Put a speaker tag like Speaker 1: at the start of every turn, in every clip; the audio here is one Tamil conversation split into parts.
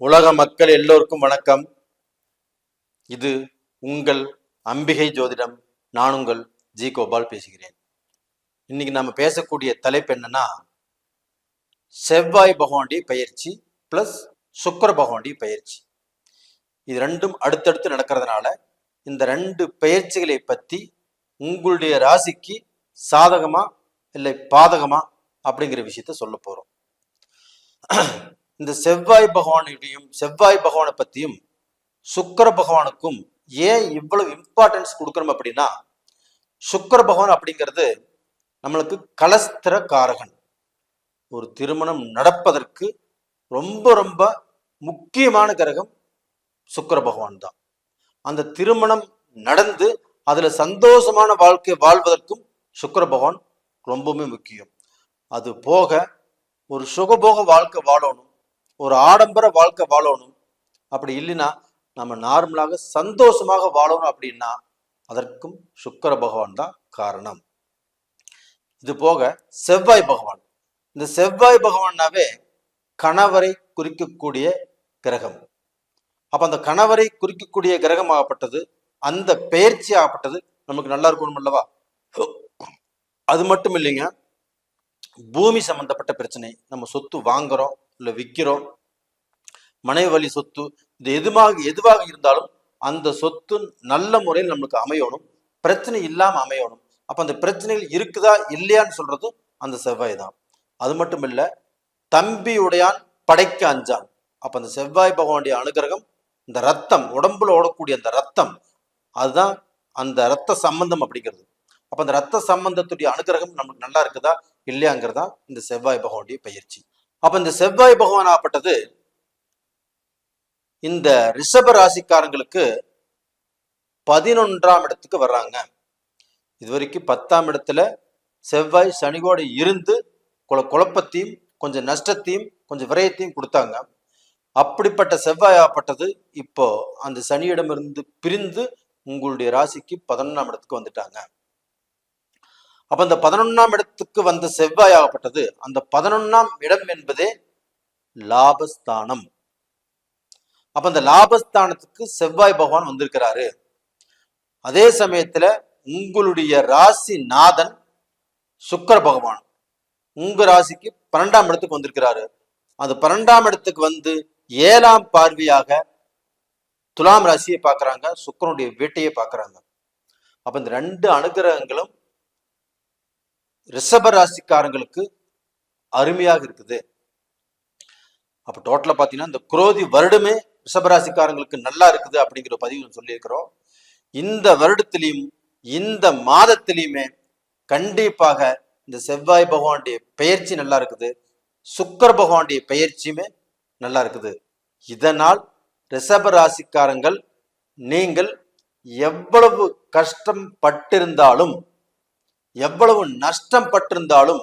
Speaker 1: உலக மக்கள் எல்லோருக்கும் வணக்கம். இது உங்கள் அம்பிகை ஜோதிடம். நான் உங்கள் ஜி கோபால் பேசுகிறேன். இன்னைக்கு நம்ம பேசக்கூடிய தலைப்பு என்னன்னா, செவ்வாய் பகவானுடைய பயிற்சி பிளஸ் சுக்கிர பகவானுடைய பயிற்சி. இது ரெண்டும் அடுத்தடுத்து நடக்கிறதுனால இந்த ரெண்டு பயிற்சிகளை பற்றி உங்களுடைய ராசிக்கு சாதகமா இல்லை பாதகமா அப்படிங்கிற விஷயத்த சொல்ல போறோம். இந்த செவ்வாய் பகவானை பத்தியும் சுக்கிர பகவானுக்கும் ஏன் இவ்வளவு இம்பார்ட்டன்ஸ் கொடுக்கணும் அப்படின்னா, சுக்கிர பகவான் அப்படிங்கிறது நம்மளுக்கு கலஸ்திர காரகன். ஒரு திருமணம் நடப்பதற்கு ரொம்ப ரொம்ப முக்கியமான கிரகம் சுக்கிர பகவான் தான். அந்த திருமணம் நடந்து அதுல சந்தோஷமான வாழ்க்கை வாழ்வதற்கும் சுக்கிர பகவான் ரொம்பவுமே முக்கியம். அது போக ஒரு சுகபோக வாழ்க்கை வாழணும், ஒரு ஆடம்பர வாழ்க்கை வாழணும். அப்படி இல்லைன்னா நம்ம நார்மலாக சந்தோஷமாக வாழணும் அப்படின்னா அதற்கும் சுக்கிர பகவான் தான் காரணம். இது போக செவ்வாய் பகவான், இந்த செவ்வாய் பகவானாவே கணவரை குறிக்கக்கூடிய கிரகம். அப்ப அந்த கணவரை குறிக்கக்கூடிய கிரகம் ஆகப்பட்டது, அந்த பெயர்ச்சி ஆகப்பட்டது நமக்கு நல்லா இருக்கணும் அல்லவா? அது மட்டும் இல்லைங்க, பூமி சம்பந்தப்பட்ட பிரச்சனை, நம்ம சொத்து வாங்குறோம் இல்லை விற்கிறோம், மனைவி வழி சொத்து, இது எதுவாக இருந்தாலும் அந்த சொத்து நல்ல முறையில் நம்மளுக்கு அமையணும், பிரச்சனை இல்லாம அமையணும். அப்ப அந்த பிரச்சனைகள் இருக்குதா இல்லையான்னு சொல்றது அந்த செவ்வாய் தான். அது மட்டும் இல்ல, தம்பி உடையான் படைக்க அஞ்சான். அப்ப அந்த செவ்வாய் பகவானுடைய அனுகிரகம், இந்த ரத்தம் உடம்புல ஓடக்கூடிய அந்த ரத்தம், அதுதான் அந்த ரத்த சம்பந்தம் அப்படிங்கிறது. அப்ப அந்த ரத்த சம்பந்தத்துடைய அனுகிரகம் நமக்கு நல்லா இருக்குதா இல்லையாங்கிறதா இந்த செவ்வாய் பகவானுடைய பயிற்சி. அப்ப இந்த செவ்வாய் பகவான் ஆகப்பட்டது இந்த ரிஷப ராசிக்காரங்களுக்கு 11ஆம் இடத்துக்கு வர்றாங்க. இதுவரைக்கும் 10ஆம் இடத்துல செவ்வாய் சனியோடு இருந்து குழப்பத்தையும் கொஞ்சம் நஷ்டத்தையும் கொஞ்சம் விரயத்தையும் கொடுத்தாங்க. அப்படிப்பட்ட செவ்வாய் ஆகப்பட்டது இப்போ அந்த சனியிடமிருந்து பிரிந்து உங்களுடைய ராசிக்கு 11ஆம் இடத்துக்கு வந்துட்டாங்க. அப்ப அந்த 11ஆம் இடத்துக்கு வந்த செவ்வாய் ஆகப்பட்டது, அந்த 11ஆம் இடம் என்பதே லாபஸ்தானம். அப்ப அந்த லாபஸ்தானத்துக்கு செவ்வாய் பகவான் வந்திருக்கிறாரு. அதே சமயத்துல உங்களுடைய ராசி நாதன் சுக்கிர பகவான் உங்க ராசிக்கு 12ஆம் இடத்துக்கு வந்திருக்கிறாரு. அது 12ஆம் இடத்துக்கு வந்து 7ஆம் பார்வையாக துலாம் ராசியை பார்க்கறாங்க, சுக்கிரனுடைய வீட்டையே பார்க்கறாங்க. அப்ப இந்த ரெண்டு அனுகிரகங்களும் ரிஷப ராசிக்காரங்களுக்கு அருமையாக இருக்குது. அப்ப டோட்டலா பாத்தீங்கன்னா இந்த குரோதி வருடமே ரிஷபராசிக்காரங்களுக்கு நல்லா இருக்குது அப்படிங்கிற பதிவு சொல்லியிருக்கிறோம். இந்த வருடத்திலையும் இந்த மாதத்திலையுமே கண்டிப்பாக இந்த செவ்வாய் பகவானுடைய பெயர்ச்சி நல்லா இருக்குது, சுக்கிர பகவானுடைய பெயர்ச்சியுமே நல்லா இருக்குது. இதனால் ரிஷபராசிக்காரங்கள் நீங்கள் எவ்வளவு கஷ்டம் பட்டிருந்தாலும், எவ்வளவு நஷ்டம் பட்டிருந்தாலும்,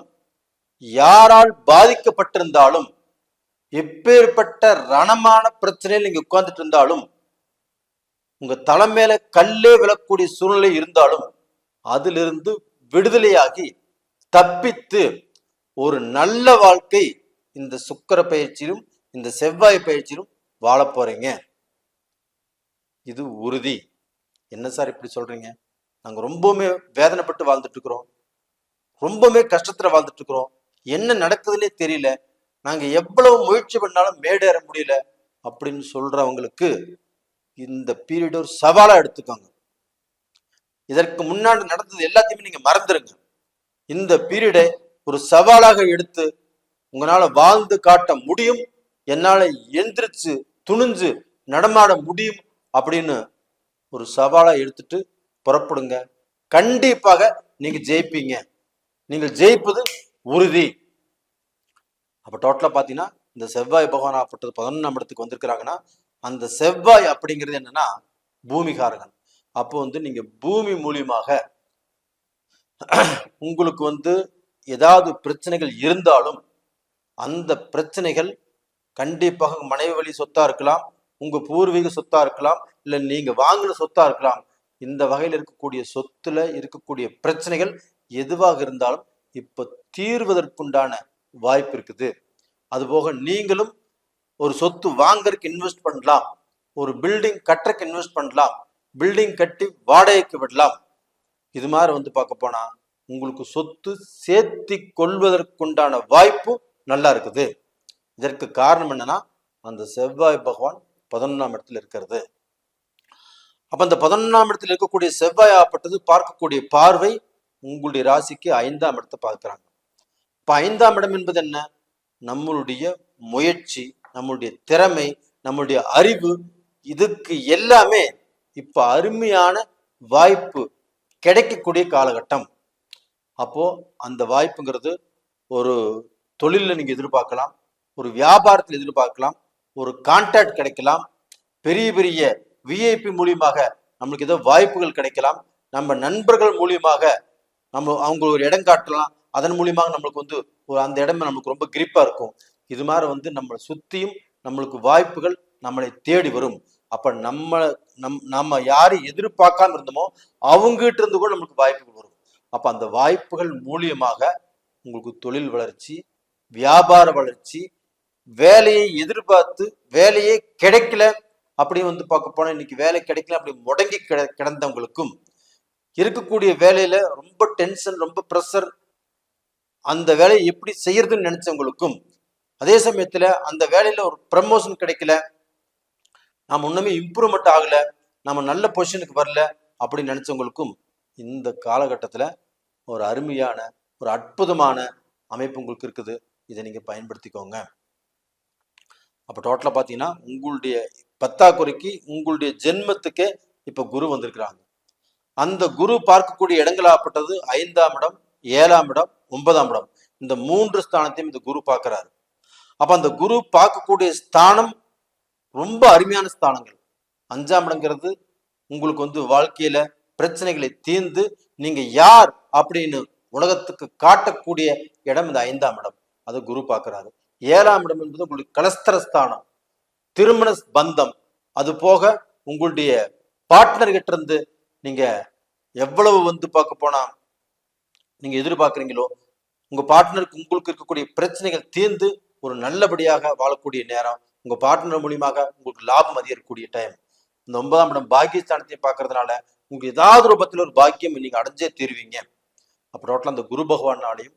Speaker 1: யாரால் பாதிக்கப்பட்டிருந்தாலும், எப்பேற்பட்ட ரணமான பிரச்சனையில் நீங்க உட்கார்ந்துட்டு இருந்தாலும், உங்க தலை மேல கல்லே விழக்கூடிய சூழ்நிலை இருந்தாலும் அதிலிருந்து விடுதலையாகி தப்பித்து ஒரு நல்ல வாழ்க்கை இந்த சுக்கிர பயிற்சியிலும் இந்த செவ்வாய் பயிற்சியிலும் வாழ போறீங்க. இது உறுதி. என்ன சார் இப்படி சொல்றீங்க? நாங்க ரொம்பவுமே வேதனைப்பட்டு வாழ்ந்துட்டு இருக்கிறோம், ரொம்பவுமே கஷ்டத்துல வாழ்ந்துட்டு இருக்கிறோம், என்ன நடக்குதுன்னே தெரியல, நாங்க எவ்வளவு முயற்சி பண்ணாலும் மேடேற முடியல அப்படின்னு சொல்றவங்களுக்கு இந்த பீரியட் ஒரு சவாலா எடுத்துக்கோங்க. இதற்கு முன்னாடி நடந்தது எல்லாத்தையுமே நீங்க மறந்துருங்க. இந்த பீரியடை ஒரு சவாலாக எடுத்து உங்களால வாழ்ந்து காட்ட முடியும், என்னால எந்திரிச்சு துணிஞ்சு நடமாட முடியும் அப்படின்னு ஒரு சவாலா எடுத்துட்டு புறப்படுங்க. கண்டிப்பாக நீங்க ஜெயிப்பீங்க. நீங்கள் ஜெயிப்பது உறுதி. அப்ப டோட்டலா பாத்தீங்கன்னா இந்த செவ்வாய் பகவான் ஆகப்பட்டது 11ஆம் இடத்துக்கு வந்திருக்கிறாங்கன்னா, அந்த செவ்வாய் அப்படிங்கிறது என்னன்னா பூமிகாரகன். அப்போ நீங்க பூமி மூலியமாக உங்களுக்கு ஏதாவது பிரச்சனைகள் இருந்தாலும் அந்த பிரச்சனைகள் கண்டிப்பாக மனைவி வழி சொத்தா இருக்கலாம், உங்க பூர்வீக சொத்தா இருக்கலாம், இல்ல நீங்க வாங்கின சொத்தா இருக்கலாம். இந்த வகையில் இருக்கக்கூடிய சொத்துல இருக்கக்கூடிய பிரச்சனைகள் எதுவாக இருந்தாலும் இப்ப தீர்வதற்குண்டான வாய்ப்பு இருக்குது. அதுபோக நீங்களும் ஒரு சொத்து வாங்கறதுக்கு இன்வெஸ்ட் பண்ணலாம், ஒரு பில்டிங் கட்டுறதுக்கு இன்வெஸ்ட் பண்ணலாம், பில்டிங் கட்டி வாடகைக்கு விடலாம். இது மாதிரி வந்து பார்க்க போனா உங்களுக்கு சொத்து சேர்த்தி கொள்வதற்குண்டான வாய்ப்பு நல்லா இருக்குது. இதற்கு காரணம் என்னன்னா அந்த செவ்வாய் பகவான் 11ஆம் இடத்துல இருக்கிறது. அப்ப அந்த 11ஆம் இடத்துல இருக்கக்கூடிய செவ்வாய் ஆப்பட்டது பார்க்கக்கூடிய பார்வை உங்களுடைய ராசிக்கு 5ஆம் இடத்தை பார்க்கிறாங்க. இப்ப 5ஆம் இடம் என்பது என்ன? நம்மளுடைய முயற்சி, நம்மளுடைய திறமை, நம்மளுடைய அறிவு, இதுக்கு எல்லாமே இப்ப அருமையான வாய்ப்பு கிடைக்கக்கூடிய காலகட்டம். அப்போ அந்த வாய்ப்புங்கிறது ஒரு தொழிலில் நீங்க எதிர்பார்க்கலாம், ஒரு வியாபாரத்தில் எதிர்பார்க்கலாம், ஒரு கான்ட்ராக்ட் கிடைக்கலாம், பெரிய பெரிய விஐபி மூலியமாக நம்மளுக்கு ஏதோ வாய்ப்புகள் கிடைக்கலாம், நம்ம நண்பர்கள் மூலியமாக அவங்க ஒரு இடம் காட்டலாம், அதன் மூலியமாக நம்மளுக்கு வந்து ஒரு அந்த இடம் நம்மளுக்கு ரொம்ப கிரிப்பா இருக்கும். இது மாதிரி நம்மளை சுத்தியும் நம்மளுக்கு வாய்ப்புகள் நம்மளை தேடி வரும். அப்ப நம்ம யாரை எதிர்பார்க்காம இருந்தோமோ அவங்ககிட்ட இருந்து கூட நம்மளுக்கு வாய்ப்புகள் வரும். அப்ப அந்த வாய்ப்புகள் மூலியமாக உங்களுக்கு தொழில் வளர்ச்சி, வியாபார வளர்ச்சி, வேலையை எதிர்பார்த்து வேலையே கிடைக்கல அப்படி பார்க்க போனா இன்னைக்கு வேலை கிடைக்கல அப்படி முடங்கி கிடந்தவங்களுக்கும், இருக்கக்கூடிய வேலையில ரொம்ப டென்ஷன், ரொம்ப ப்ரெஷர், அந்த வேலையை எப்படி செய்யறதுன்னு நினைச்சவங்களுக்கும், அதே சமயத்துல அந்த வேலையில ஒரு ப்ரமோஷன் கிடைக்கல, நாம ஒண்ணுமே இம்ப்ரூவ்மெண்ட் ஆகல, நம்ம நல்ல பொசிஷனுக்கு வரல அப்படின்னு நினைச்சவங்களுக்கும் இந்த காலகட்டத்துல ஒரு அருமையான ஒரு அற்புதமான அமைப்பு உங்களுக்கு இருக்குது. இதை நீங்க பயன்படுத்திக்கோங்க. அப்ப டோட்டலா பாத்தீங்கன்னா உங்களுடைய பத்தாக்குறைக்கு உங்களுடைய ஜென்மத்துக்கே இப்ப குரு வந்திருக்கிறாங்க. அந்த குரு பார்க்கக்கூடிய இடங்களாகப்பட்டது 5ஆம் இடம், 7ஆம் இடம், 9ஆம் இடம், இந்த 3 ஸ்தானத்தையும் இந்த குரு பார்க்கிறாரு. அப்ப அந்த குரு பார்க்கக்கூடிய ஸ்தானம் ரொம்ப அருமையான ஸ்தானங்கள். 5ஆம் இடங்கிறது உங்களுக்கு வாழ்க்கையில பிரச்சனைகளை தீர்ந்து நீங்க யார் அப்படின்னு உலகத்துக்கு காட்டக்கூடிய இடம் இந்த 5ஆம் இடம், அது குரு பார்க்கிறாரு. 7ஆம் இடம் என்பது உங்களுக்கு கலஸ்தரஸ்தானம், திருமண பந்தம், அது போக உங்களுடைய பார்ட்னர் கிட்ட இருந்து நீங்க எவ்வளவு பார்க்க போனா நீங்க எதிர்பார்க்குறீங்களோ உங்க பார்ட்னருக்கு உங்களுக்கு இருக்கக்கூடிய பிரச்சனைகள் தீர்ந்து ஒரு நல்லபடியாக வாழக்கூடிய நேரம், உங்க பார்ட்னர் மூலியமாக உங்களுக்கு லாபம் அதிகரிக்கக்கூடிய டைம். இந்த 9ஆம் இடம் பாக்கியஸ்தானத்தை பார்க்கறதுனால உங்களுக்கு ஏதாவது ரூபத்தில் ஒரு பாக்கியம் நீங்க அடைஞ்சே தீருவீங்க. அப்ப டோட்டலா அந்த குரு பகவானாலையும்,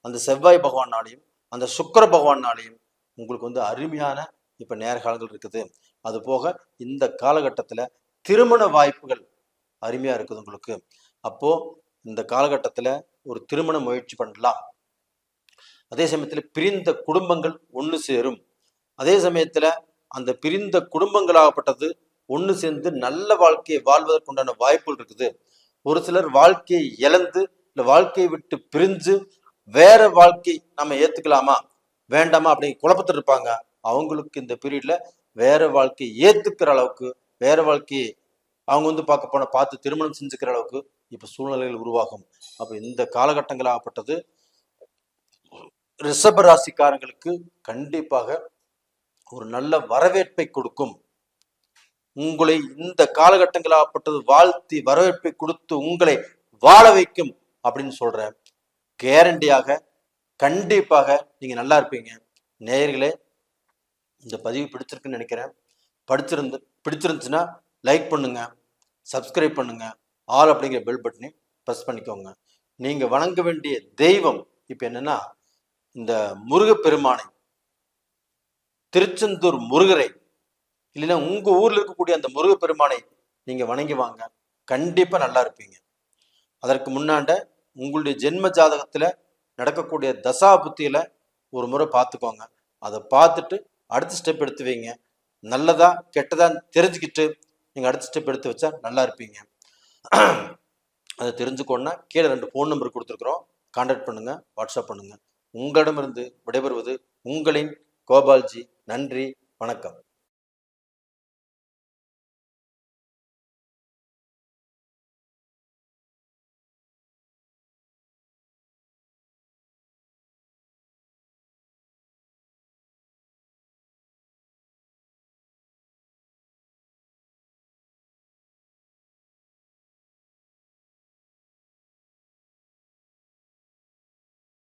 Speaker 1: அந்த செவ்வாய் பகவானாலையும், அந்த சுக்கிர பகவானாலையும் உங்களுக்கு அருமையான இப்ப நேர்காலங்கள் இருக்குது. அது போக இந்த காலகட்டத்துல திருமண வாய்ப்புகள் அருமையா இருக்குது உங்களுக்கு. அப்போ இந்த காலகட்டத்துல ஒரு திருமண முயற்சி பண்ணலாம். அதே சமயத்துல பிரிந்த குடும்பங்கள் ஒண்ணு சேரும். அதே சமயத்துல அந்த பிரிந்த குடும்பங்களாகப்பட்டது ஒண்ணு சேர்ந்து நல்ல வாழ்க்கையை வாழ்வதற்குண்டான வாய்ப்புகள் இருக்குது. ஒரு சிலர் வாழ்க்கையை இழந்து இல்ல வாழ்க்கையை விட்டு பிரிஞ்சு வேற வாழ்க்கை நம்ம ஏத்துக்கலாமா வேண்டாமா அப்படின்னு குழப்பத்தில் இருப்பாங்க. அவங்களுக்கு இந்த பீரியட்ல வேற வாழ்க்கையை ஏத்துக்கிற அளவுக்கு, வேற வாழ்க்கையை அவங்க பார்க்க போன பார்த்து திருமணம் செஞ்சுக்கிற அளவுக்கு இப்ப சூழ்நிலைகள் உருவாகும். அப்ப இந்த காலகட்டங்களாகப்பட்டது ரிஷப ராசிக்காரங்களுக்கு கண்டிப்பாக ஒரு நல்ல வரவேற்பை கொடுக்கும். உங்களை இந்த காலகட்டங்களாகப்பட்டது வாழ்த்தி வரவேற்பை கொடுத்து உங்களை வாழ வைக்கும் அப்படின்னு சொல்றேன். கேரண்டியாக கண்டிப்பாக நீங்க நல்லா இருப்பீங்க. நேயர்களே, இந்த பதிவு பிடிச்சிருக்குன்னு நினைக்கிறேன். பிடிச்சிருந்துச்சுன்னா லைக் பண்ணுங்க, சப்ஸ்கிரைப் பண்ணுங்க, ஆல் அப்படிங்கிற பெல் பட்டனை ப்ரெஸ் பண்ணிக்கோங்க. நீங்க வணங்க வேண்டிய தெய்வம் இப்ப என்னன்னா இந்த முருகப்பெருமானை, திருச்செந்தூர் முருகரை, இல்லைன்னா உங்க ஊர்ல இருக்கக்கூடிய அந்த முருகப்பெருமானை நீங்க வணங்கி வாங்க, கண்டிப்பா நல்லா இருப்பீங்க. அதற்கு முன்னாண்ட உங்களுடைய ஜென்ம ஜாதகத்துல நடக்கக்கூடிய தசா புத்தியில ஒரு முறை பார்த்துக்கோங்க. அதை பார்த்துட்டு அடுத்த ஸ்டெப் எடுத்து வைங்க. நல்லதா கெட்டதான்னு தெரிஞ்சுக்கிட்டு நீங்க அடுத்த ஸ்டெப் எடுத்து வச்சா நல்லா இருப்பீங்க. அதை தெரிஞ்சுக்கோன்னா கீழே 2 ஃபோன் நம்பர் கொடுத்துருக்குறோம், கான்டாக்ட் பண்ணுங்க, வாட்ஸ்அப் பண்ணுங்க. உங்களிடமிருந்து விடைபெறுவது உங்களின் கோபால்ஜி. நன்றி, வணக்கம்.